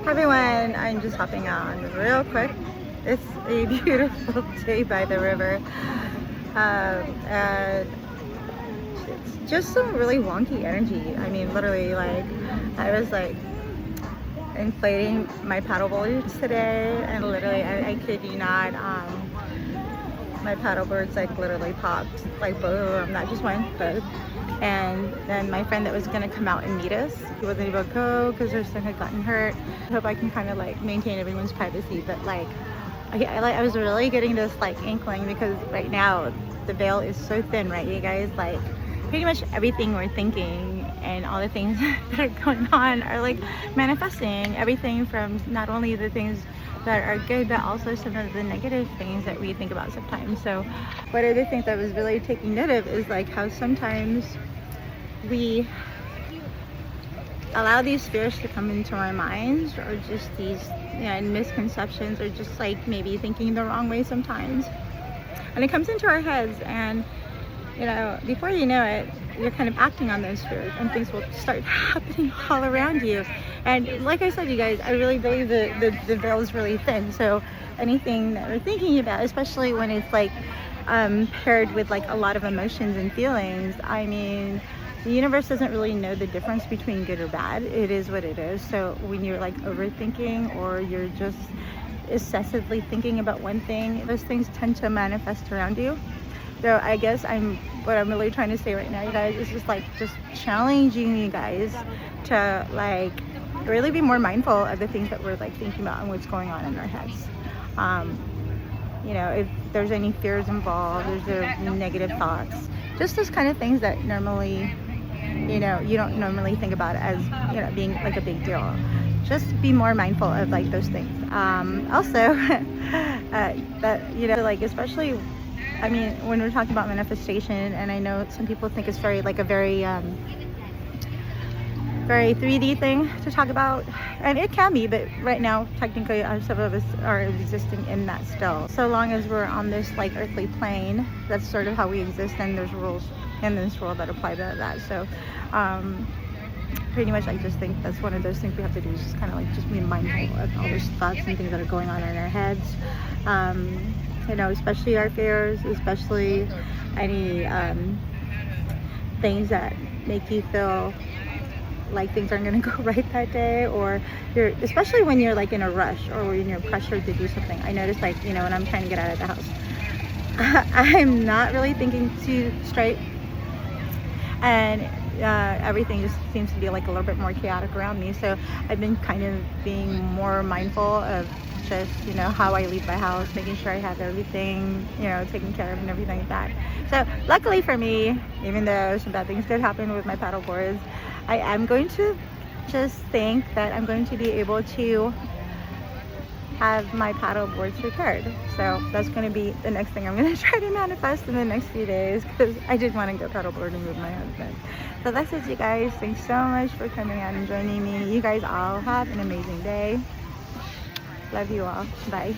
Hi everyone, I'm just hopping on real quick. It's a beautiful day by the river. And it's just some really wonky energy. I mean, literally, like, I was like inflating my paddleboards today, and literally, I kid you not, my paddleboards like literally popped, like both of them, not just one, both. And then my friend that was gonna come out and meet us, he wasn't able to go because her son had gotten hurt. I hope I can kind of like maintain everyone's privacy, but like I was really getting this like inkling, because right now the veil is so thin, right, you guys? Like pretty much everything we're thinking and all the things that are going on are like manifesting. Everything from not only the things that are good, but also some of the negative things that we think about sometimes. So what I did think that was really taking note of is like how sometimes we allow these fears to come into our minds, or just these misconceptions, or just like maybe thinking the wrong way sometimes, and it comes into our heads, and before you know it, you're kind of acting on those fears, and things will start happening all around you. And like I said, you guys, I really believe the veil is really thin. So anything that we're thinking about, especially when it's like paired with like a lot of emotions and feelings, I mean, the universe doesn't really know the difference between good or bad. It is what it is. So when you're like overthinking, or you're just excessively thinking about one thing, those things tend to manifest around you. So I guess what I'm really trying to say right now, you guys, is just challenging you guys to like really be more mindful of the things that we're like thinking about and what's going on in our heads. If there's any fears involved, there's the negative thoughts, just those kind of things that normally, you don't normally think about as, being like a big deal. Just be more mindful of like those things. Also, like especially, I mean, when we're talking about manifestation, and I know some people think it's very 3D thing to talk about, and it can be, but right now technically some of us are existing in that still. So long as we're on this like earthly plane, that's sort of how we exist, and there's rules in this world that apply to that. So pretty much I just think that's one of those things we have to do, is just kind of like just be mindful of all those thoughts and things that are going on in our heads. Especially our fears, especially any things that make you feel like things aren't going to go right that day, or especially when you're like in a rush, or when you're pressured to do something. I notice when I'm trying to get out of the house, I'm not really thinking too straight, and everything just seems to be like a little bit more chaotic around me. So I've been kind of being more mindful of just how I leave my house, making sure I have everything taken care of and everything like that. So luckily for me, even though some bad things did happen with my paddle boards, I am going to just think that I'm going to be able to have my paddle boards repaired. So that's going to be the next thing I'm going to try to manifest in the next few days, because I did want to go paddle boarding with my husband. So that's it, you guys. Thanks so much for coming out and joining me. You guys all have an amazing day. Love you all. Bye.